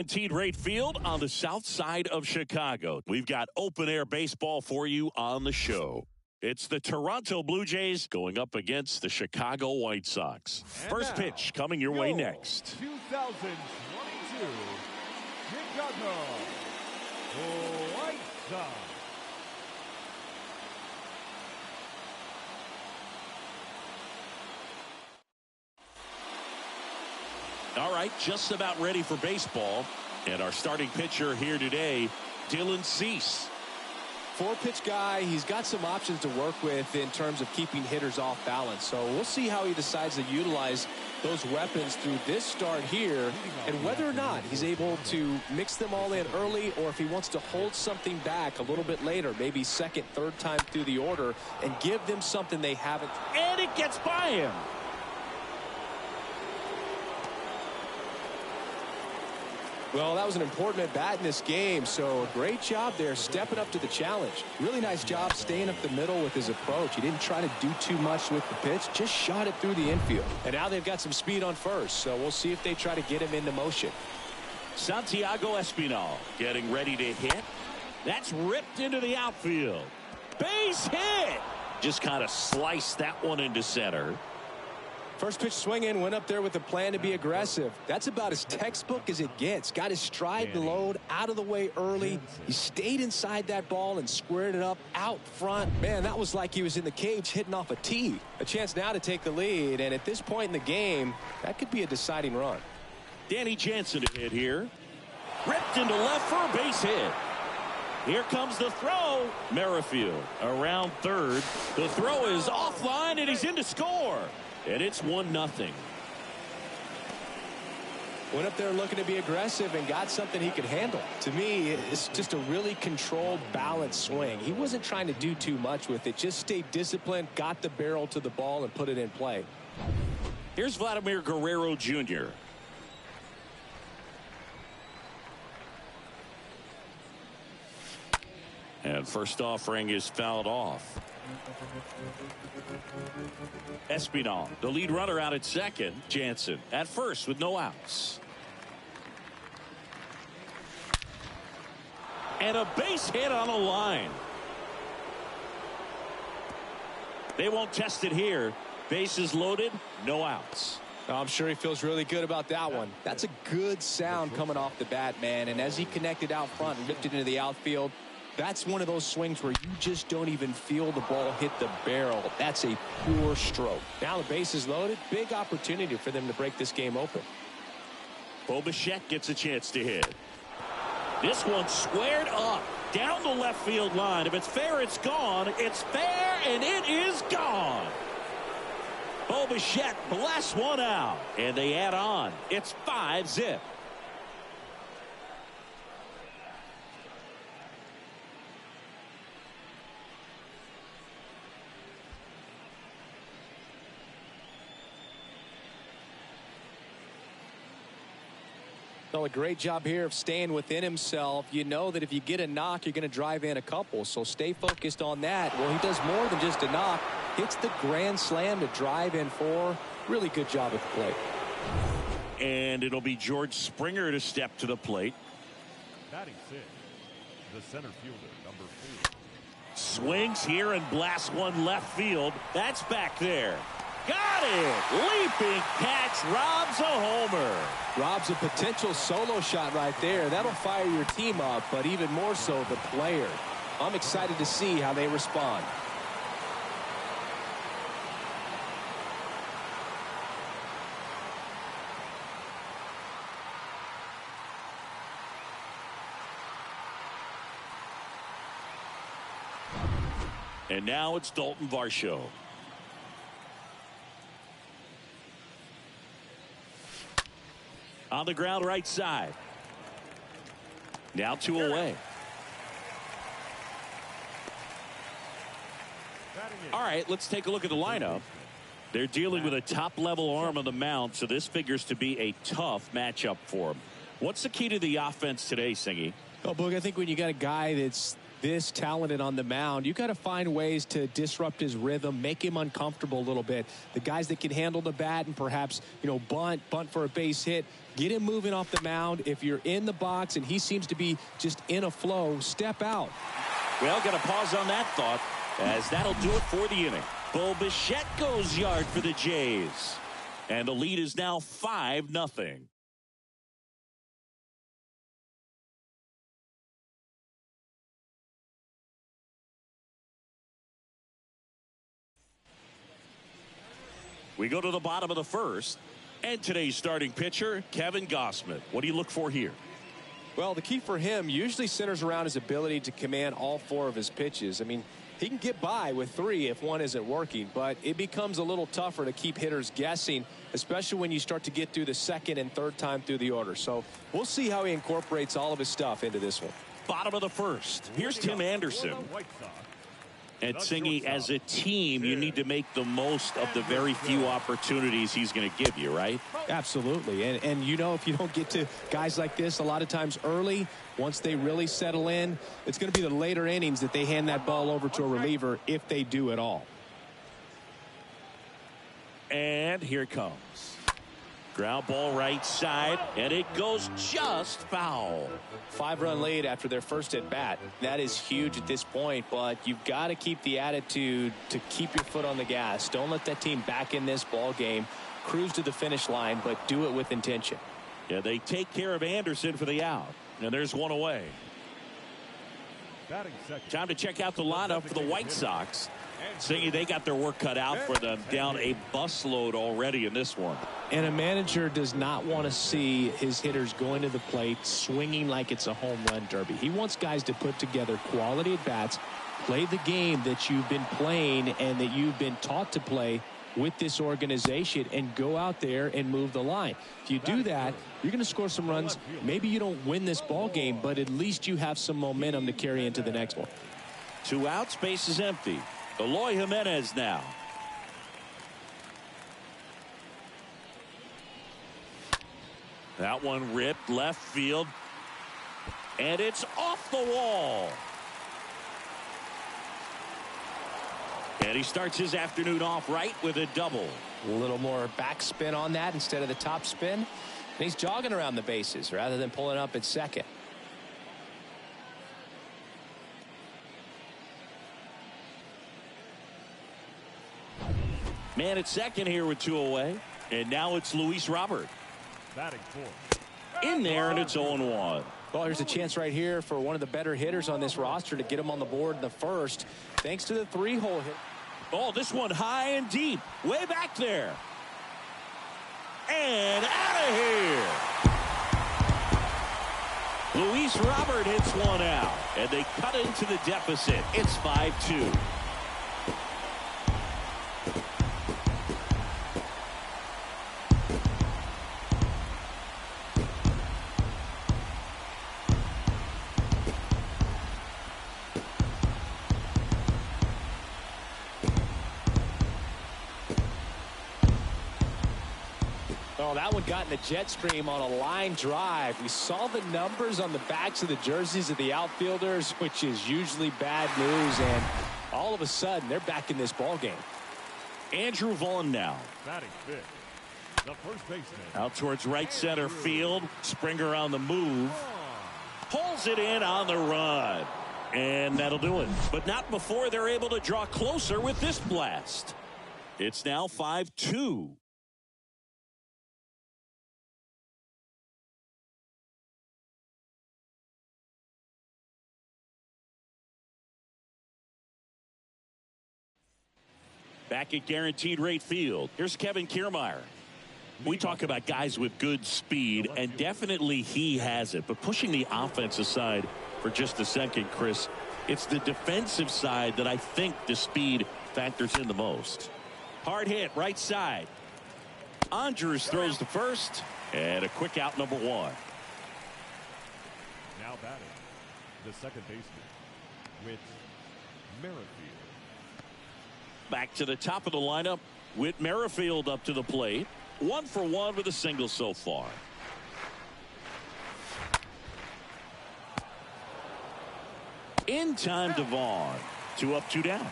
Guaranteed rate field on the south side of Chicago. We've got open-air baseball for you on the show. It's the Toronto Blue Jays going up against the Chicago White Sox. First pitch coming your way next. 2022 Chicago White Sox. All right, just about ready for baseball. And our starting pitcher here today, Dylan Cease. Four-pitch guy. He's got some options to work with in terms of keeping hitters off balance. So we'll see how he decides to utilize those weapons through this start here and whether or not he's able to mix them all in early or if he wants to hold something back a little bit later, maybe second, third time through the order and give them something they haven't. And it gets by him. Well, that was an important at-bat in this game, so a great job there stepping up to the challenge. Really nice job staying up the middle with his approach. He didn't try to do too much with the pitch, just shot it through the infield. And now they've got some speed on first, so we'll see if they try to get him into motion. Santiago Espinal getting ready to hit. That's ripped into the outfield. Base hit. Just kind of sliced that one into center. First pitch swinging, went up there with a plan to be aggressive. That's about as textbook as it gets. Got his stride to load, out of the way early. He stayed inside that ball and squared it up out front. Man, that was like he was in the cage hitting off a tee. A chance now to take the lead, and at this point in the game, that could be a deciding run. Danny Jansen to hit here. Ripped into left for a base hit. Here comes the throw. Merrifield around third. The throw is offline, and he's in to score. And it's 1-0. Went up there looking to be aggressive and got something he could handle. To me, it's just a really controlled, balanced swing. He wasn't trying to do too much with it. Just stayed disciplined, got the barrel to the ball, and put it in play. Here's Vladimir Guerrero Jr. And first offering is fouled off. Espinal, the lead runner out at second. Jansen at first with no outs. And a base hit on the line. They won't test it here. Bases loaded, no outs. I'm sure he feels really good about that one. That's a good sound coming off the bat, man. And as he connected out front and ripped it into the outfield, that's one of those swings where you just don't even feel the ball hit the barrel. That's a poor stroke. Now the base is loaded. Big opportunity for them to break this game open. Bo Bichette gets a chance to hit. This one squared up down the left field line. If it's fair, it's gone. It's fair, and it is gone. Bo Bichette blasts one out, and they add on. It's 5-0. Well, a great job here of staying within himself. You know that if you get a knock, you're going to drive in a couple. So stay focused on that. Well, he does more than just a knock. Hits the grand slam to drive in 4. Really good job at the plate. And it'll be George Springer to step to the plate. Batting 6, the center fielder, number 4. Swings here and blasts one left field. That's back there. Got it! Leaping catch, robs a homer. Robs a potential solo shot right there. That'll fire your team up, but even more so the player. I'm excited to see how they respond. And now it's Dalton Varsho. On the ground right side. Now 2 away. All right, let's take a look at the lineup. They're dealing with a top-level arm on the mound, so this figures to be a tough matchup for them. What's the key to the offense today, Singy? Well, Boog, I think when you got a guy that's this talented on the mound, you got to find ways to disrupt his rhythm, make him uncomfortable a little bit. The guys that can handle the bat and perhaps, bunt for a base hit, get him moving off the mound. If you're in the box and he seems to be just in a flow, step out. Well, got to pause on that thought, as that'll do it for the inning. Bo Bichette goes yard for the Jays. And the lead is now 5-0. We go to the bottom of the first, and today's starting pitcher, Kevin Gausman. What do you look for here? Well, the key for him usually centers around his ability to command all 4 of his pitches. I mean, he can get by with 3 if one isn't working, but it becomes a little tougher to keep hitters guessing, especially when you start to get through the second and third time through the order. So we'll see how he incorporates all of his stuff into this one. Bottom of the first. Here's Tim Anderson. And Singy, as a team, you need to make the most of the very few opportunities he's going to give you, right? Absolutely. And if you don't get to guys like this a lot of times early, once they really settle in, it's going to be the later innings that they hand that ball over to a reliever, if they do at all. And here it comes. Ground ball right side, and it goes just foul. 5-run lead after their first at bat. That is huge at this point, but you've got to keep the attitude to keep your foot on the gas. Don't let that team back in this ball game. Cruise to the finish line, but do it with intention. Yeah, they take care of Anderson for the out, and there's one away. Time to check out the lineup for the White Sox. Singy, they got their work cut out for them, down a busload already in this one. And a manager does not want to see his hitters going to the plate swinging like it's a home run derby. He wants guys to put together quality at bats, play the game that you've been playing and that you've been taught to play with this organization, and go out there and move the line. If you do that, you're going to score some runs. Maybe you don't win this ball game, but at least you have some momentum to carry into the next one. 2 outs, base is empty. Eloy Jimenez now. That one ripped left field, and it's off the wall. And he starts his afternoon off right with a double. A little more backspin on that instead of the top spin. And he's jogging around the bases rather than pulling up at second. Man at second here with 2 away. And now it's Luis Robert. Batting 4. In there, and it's 0-1. Well, here's a chance right here for one of the better hitters on this roster to get him on the board in the first, thanks to the 3-hole hit. Oh, this one high and deep, way back there. And out of here. Luis Robert hits one out, and they cut into the deficit. It's 5-2. Oh, that one got in the jet stream on a line drive. We saw the numbers on the backs of the jerseys of the outfielders, which is usually bad news, and all of a sudden they're back in this ball game. Andrew Vaughn now. Batting 5th. The first baseman. Out towards right center field. Springer on the move. Pulls it in on the run. And that'll do it. But not before they're able to draw closer with this blast. It's now 5-2. Back at Guaranteed Rate Field, here's Kevin Kiermaier. We talk about guys with good speed, and definitely he has it. But pushing the offense aside for just a second, Chris, it's the defensive side that I think the speed factors in the most. Hard hit, right side. Andrews throws the first, and a quick out, number 1. Now batting, the second baseman, Whit Merrifield. Back to the top of the lineup, Whit Merrifield up to the plate. 1 for 1 with a single so far. In time to Vaughn. 2 up, 2 down.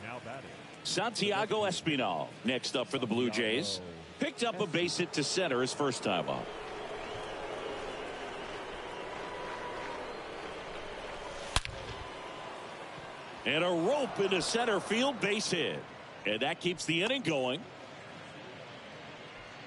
Now batting. Santiago Espinal next up for the Blue Jays. Picked up a base hit to center his first time up. And a rope into center field, base hit. And that keeps the inning going.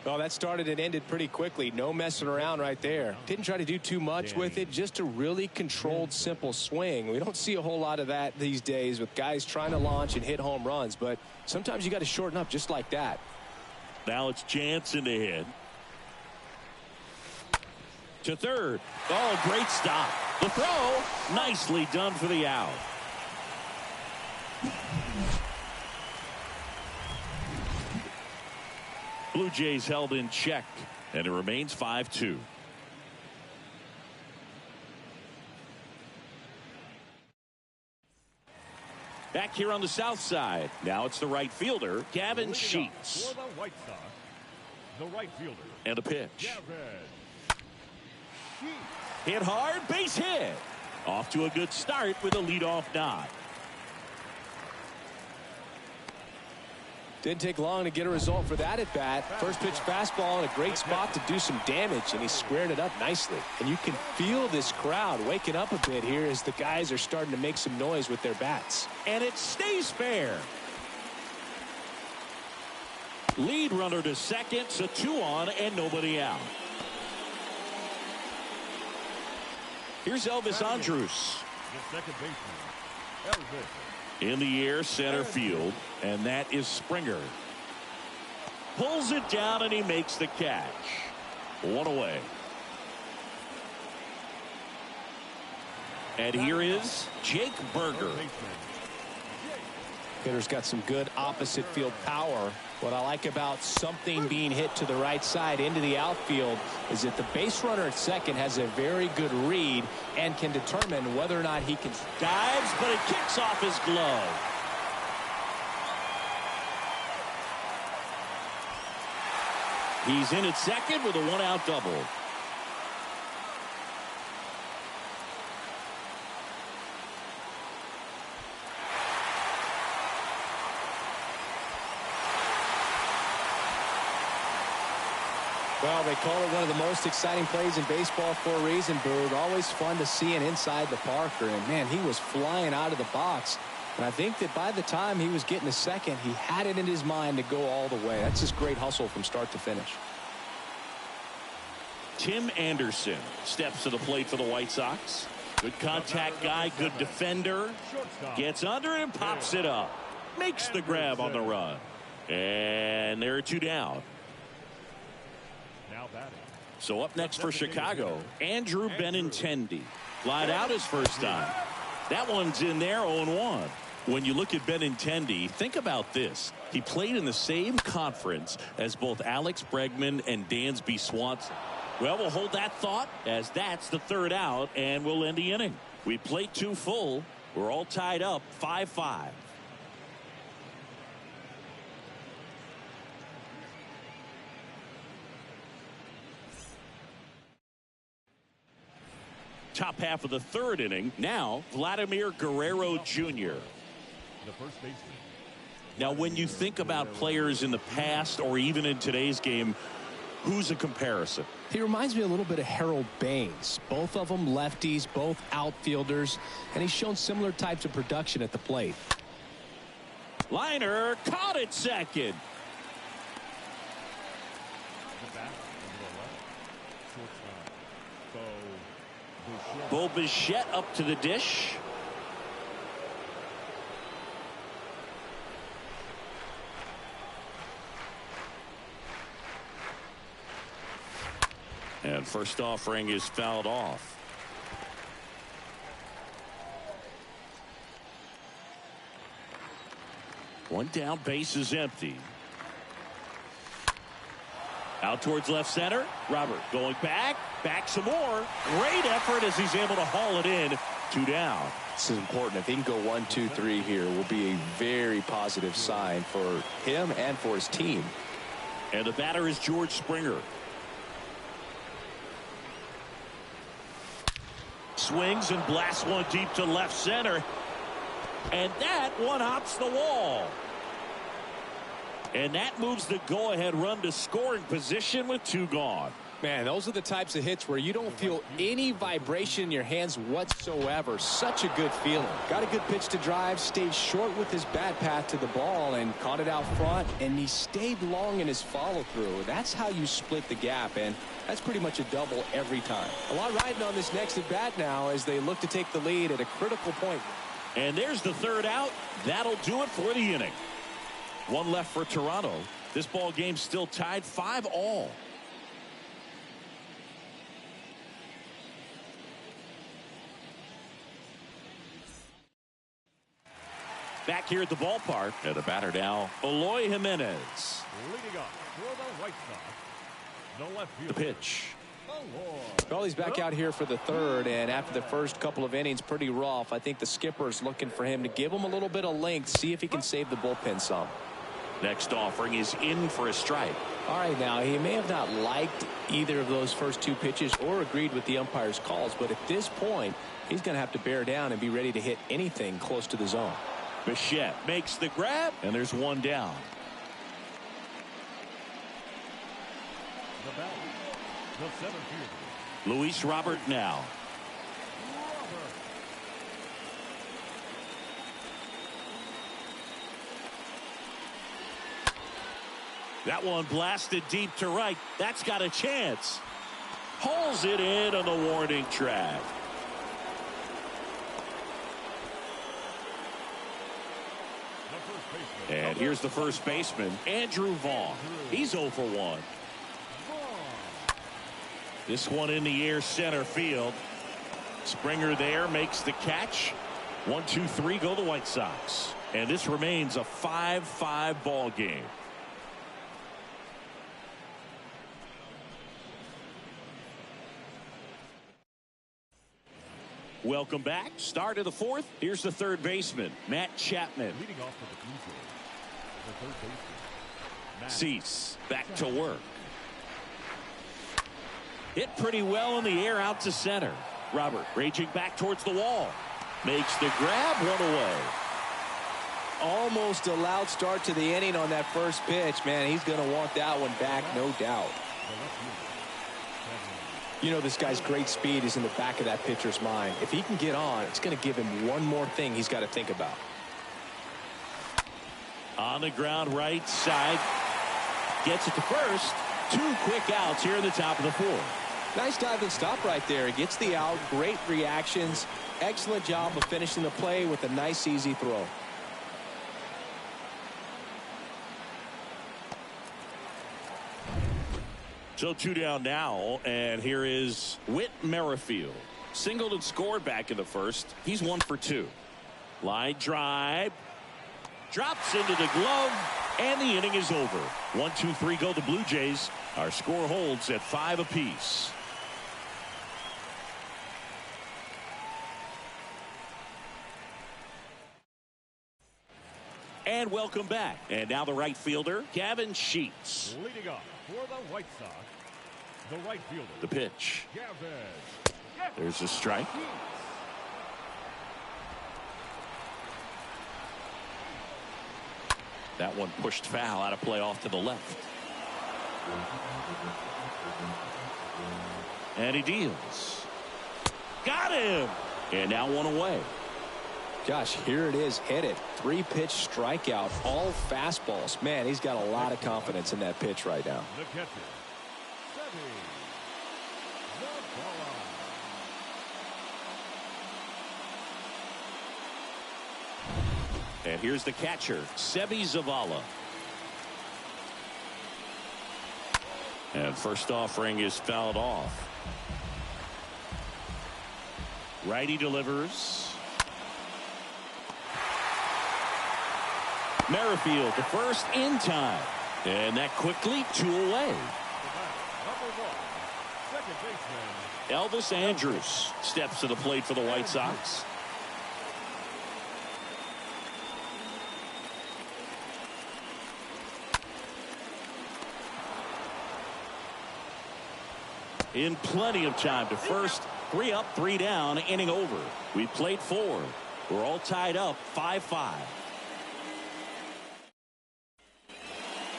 Well, that started and ended pretty quickly. No messing around right there. Didn't try to do too much with it. Just a really controlled, simple swing. We don't see a whole lot of that these days with guys trying to launch and hit home runs. But sometimes you got to shorten up just like that. Now it's Jansen to hit. To third. Oh, great stop. The throw, nicely done for the out. Blue Jays held in check, and it remains 5-2. Back here on the south side. Now it's the right fielder, Gavin Sheets. For the White Sox, the right fielder. And a pitch. Gavin Sheets. Hit hard, base hit. Off to a good start with a leadoff nod. Didn't take long to get a result for that at bat. First pitch fastball in a great spot to do some damage, and he squared it up nicely. And you can feel this crowd waking up a bit here as the guys are starting to make some noise with their bats. And it stays fair. Lead runner to second, so 2 on and nobody out. Here's Elvis Andrus. The second baseman, Elvis. In the air, center field, and that is Springer. Pulls it down, and he makes the catch. 1 away. And here is Jake Berger. Hitter's got some good opposite field power. What I like about something being hit to the right side into the outfield is that the base runner at second has a very good read and can determine whether or not he can. Dives, but it kicks off his glove. He's in at second with a 1-out double. Well, they call it one of the most exciting plays in baseball for a reason, Boog. Always fun to see an inside the Parker. And, man, he was flying out of the box. And I think that by the time he was getting to second, he had it in his mind to go all the way. That's just great hustle from start to finish. Tim Anderson steps to the plate for the White Sox. Good contact guy, good defender. Gets under it and pops it up. Makes the grab on the run. And there are 2 down. So up next for Chicago, Andrew Benintendi. Flied out his first time. That one's in there, 0-1. When you look at Benintendi, think about this. He played in the same conference as both Alex Bregman and Dansby Swanson. Well, we'll hold that thought as that's the 3rd out, and we'll end the inning. We played 2 full. We're all tied up 5-5. Top half of the 3rd inning. Now, Vladimir Guerrero Jr. The first baseman. Now, when you think about players in the past or even in today's game, who's a comparison? He reminds me a little bit of Harold Baines. Both of them lefties, both outfielders, and he's shown similar types of production at the plate. Liner caught at second. Bo Bichette up to the dish. And first offering is fouled off. One down, base is empty. Out towards left center. Robert going back some more. Great effort as he's able to haul it in. 2 down. This is important. If he can go 1, 2, 3 here, will be a very positive sign for him and for his team. And the batter is George Springer. swings and blasts one deep to left center. And that one hops the wall. And that moves the go-ahead run to scoring position with 2 gone. Man, those are the types of hits where you don't feel any vibration in your hands whatsoever. Such a good feeling. Got a good pitch to drive, stayed short with his bat path to the ball and caught it out front, and he stayed long in his follow-through. That's how you split the gap, and that's pretty much a double every time. A lot riding on this next at bat now as they look to take the lead at a critical point. And there's the 3rd out. That'll do it for the inning. 1 left for Toronto. This ball game's still tied 5-all. Back here at the ballpark, and the batter now, Eloy Jimenez. Leading up for the White Sox, the left field. The pitch. Well, he's back out here for the 3rd, and after the first couple of innings, pretty rough. I think the skipper's looking for him to give him a little bit of length, see if he can save the bullpen some. Next offering is in for a strike. All right, now, he may have not liked either of those first 2 pitches or agreed with the umpire's calls, but at this point, he's going to have to bear down and be ready to hit anything close to the zone. Bichette makes the grab, and there's 1 down. The batter, the center fielder, Luis Robert now. That one blasted deep to right. That's got a chance. Hauls it in on the warning track. And here's the first baseman, Andrew Vaughn. He's 0 for 1. This one in the air, center field. Springer there makes the catch. 1, 2, 3 go the White Sox. And this remains a 5-5 ball game. Welcome back. Start of the 4th. Here's the 3rd baseman, Matt Chapman. leading off for the Blue Jays, the 3rd baseman, Matt. Cease back to work. Hit pretty well in the air out to center. Robert raging back towards the wall. Makes the grab, 1 away. Almost a loud start to the inning on that first pitch. Man, he's going to want that one back, no doubt. You know, this guy's great speed is in the back of that pitcher's mind. If he can get on, it's going to give him one more thing he's got to think about. On the ground, right side. Gets it to first. 2 quick outs here in the top of the 4th. Nice dive and stop right there. He gets the out. Great reactions. Excellent job of finishing the play with a nice, easy throw. So 2 down now, and here is Whit Merrifield. Singled and scored back in the 1st. He's 1 for 2. Line drive. Drops into the glove, and the inning is over. 1, 2, 3 go the Blue Jays. Our score holds at 5 apiece. And welcome back. And now the right fielder, Gavin Sheets. Leading up for the White Sox, the right fielder, The pitch. Gavin. There's a strike. That one pushed foul, out of play off to the left. And he deals. Got him. And now 1 away. Gosh, here it is, hit it. 3-pitch strikeout, all fastballs. Man, he's got a lot of confidence in that pitch right now. The catcher, Sebby Zavala. And here's the catcher, Sebby Zavala. And first offering is fouled off. Righty delivers. Merrifield to first in time. And that quickly 2 away. Number 1, second baseman, Elvis Andrus steps to the plate for the White Sox. in plenty of time to first. 3 up, 3 down, inning over. We played 4. We're all tied up 5-5.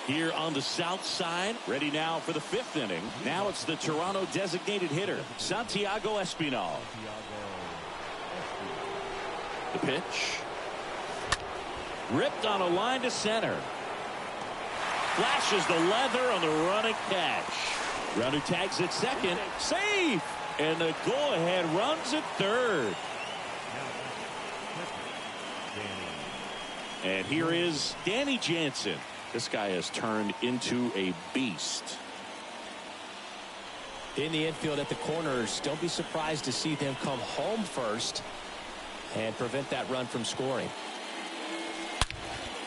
Here on the south side, ready now for the 5th inning. Now it's the Toronto designated hitter, Santiago Espinal. The pitch. Ripped on a line to center. Flashes the leather on the running catch. Runner tags at second. Safe! And the go-ahead runs at third. And here is Danny Jansen. This guy has turned into a beast. In the infield at the corners, don't be surprised to see them come home first and prevent that run from scoring.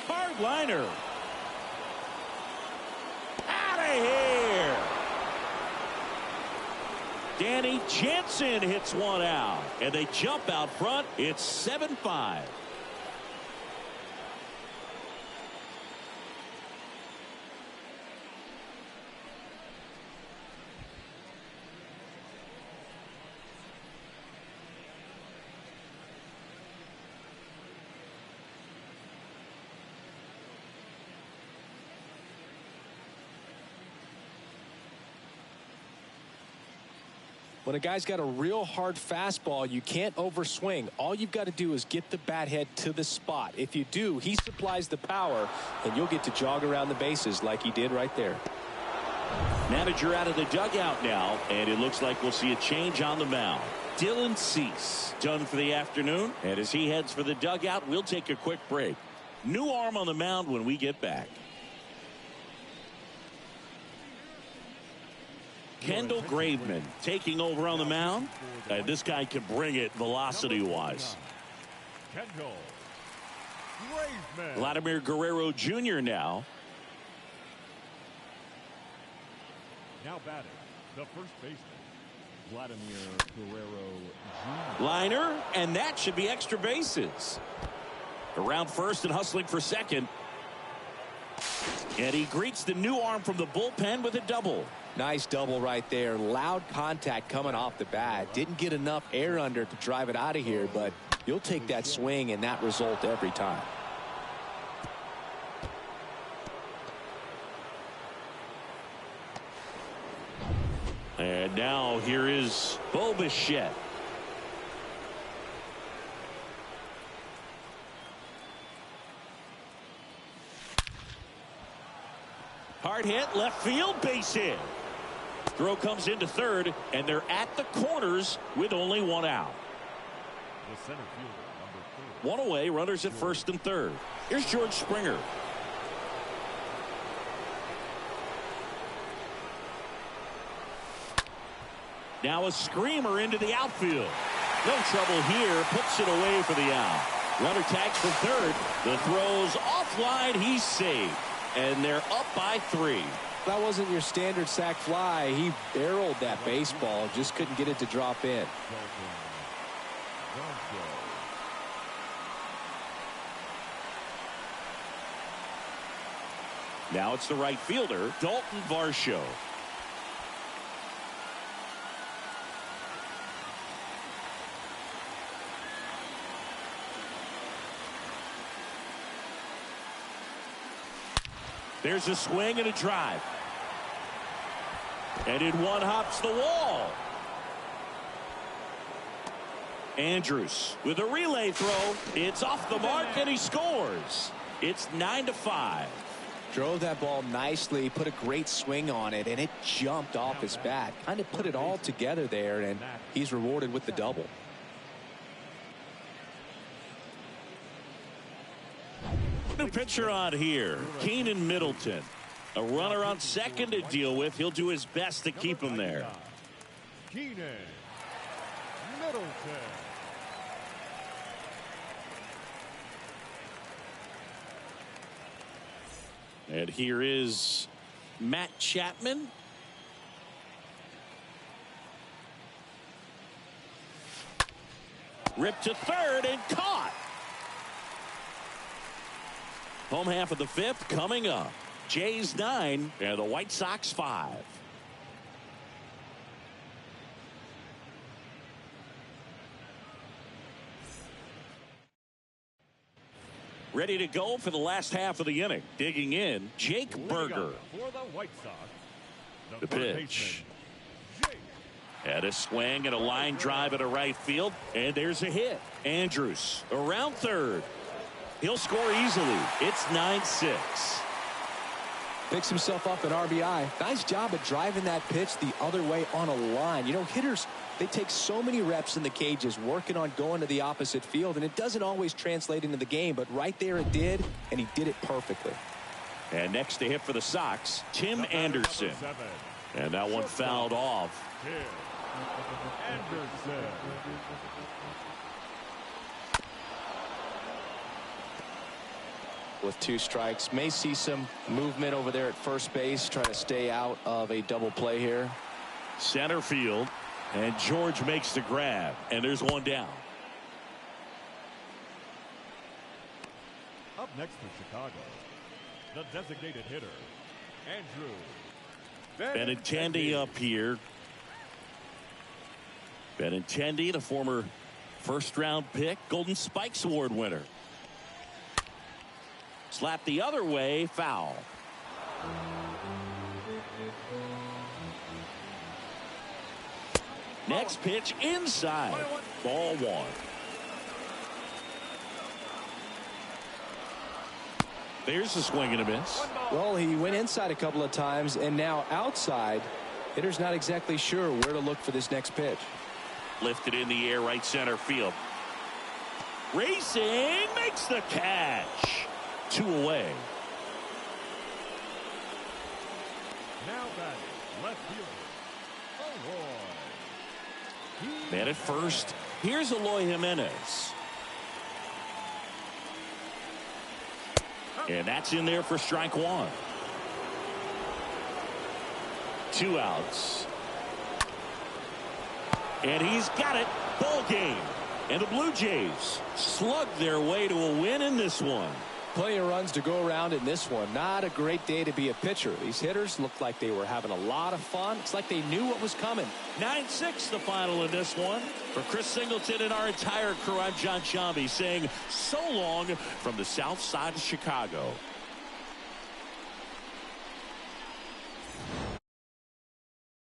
Hard liner. Out of here. Danny Jansen hits one out, and they jump out front. It's 7-5. When a guy's got a real hard fastball, you can't overswing. All you've got to do is get the bat head to the spot. If you do, he supplies the power, and you'll get to jog around the bases like he did right there. Manager out of the dugout now, and it looks like we'll see a change on the mound. Dylan Cease done for the afternoon, and as he heads for the dugout, we'll take a quick break. New arm on the mound when we get back. Kendall Graveman taking over on the mound. This guy can bring it velocity-wise. Kendall Graveman. Vladimir Guerrero Jr. now. Now batting, the first baseman, Vladimir Guerrero Jr. Liner, and that should be extra bases. Around first and hustling for second. And he greets the new arm from the bullpen with a double. Nice double right there. Loud contact coming off the bat. Didn't get enough air under to drive it out of here, but you'll take that swing and that result every time. And now here is Bo Bichette. Hard hit, left field, base hit. Throw comes into third, and they're at the corners with only one out. The center fielder, number 4. One away, runners at first and third. Here's George Springer. Now a screamer into the outfield. No trouble here, puts it away for the out. Runner tags for third. The throw's offline, he's safe. And they're up by 3. That wasn't your standard sac fly. He barreled that baseball, just couldn't get it to drop in. Now it's the right fielder, Dalton Varsho. There's a swing and a drive. And in one hops the wall. Andrews with a relay throw. It's off the mark and he scores. It's 9-5. Drove that ball nicely, put a great swing on it, and it jumped off his bat. Kind of put it all together there, and he's rewarded with the double. New pitcher on here, Keenan Middleton. A runner on second to deal with. He'll do his best to keep him there. Keenan Middleton. And here is Matt Chapman. Ripped to third and caught. Home half of the 5th coming up. Jays 9 and the White Sox 5. Ready to go for the last half of the inning. Digging in, Jake Berger. For the White Sox, The pitch. And a swing and a line drive at a right field. And there's a hit. Andrews around third. He'll score easily. It's 9-6. Picks himself up an RBI. Nice job at driving that pitch the other way on a line. You know, hitters, they take so many reps in the cages working on going to the opposite field, and it doesn't always translate into the game, but right there it did, and he did it perfectly. And next to hit for the Sox, Tim Anderson. And that one fouled off. Anderson. With 2 strikes, may see some movement over there at first base, trying to stay out of a double play here. Center field, and George makes the grab, and there's one down. Up next for Chicago, the designated hitter, Andrew Benintendi up here. Benintendi, the former first-round pick, Golden Spikes Award winner. Slap the other way, foul. Next pitch inside. Ball 1. There's the swing and a miss. Well, he went inside a couple of times, and now outside. Hitter's not exactly sure where to look for this next pitch. Lifted in the air, right center field. Racing, makes the catch. 2 away. now batting left fielder, Eloy. Man at first. Here's Eloy Jimenez. And that's in there for strike 1. 2 outs. And he's got it. Ball game. And the Blue Jays slugged their way to a win in this one. Plenty of runs to go around in this one. Not a great day to be a pitcher. These hitters looked like they were having a lot of fun. It's like they knew what was coming. 9-6 the final in this one. For Chris Singleton and our entire crew, I'm John Shambi saying so long from the south side of Chicago.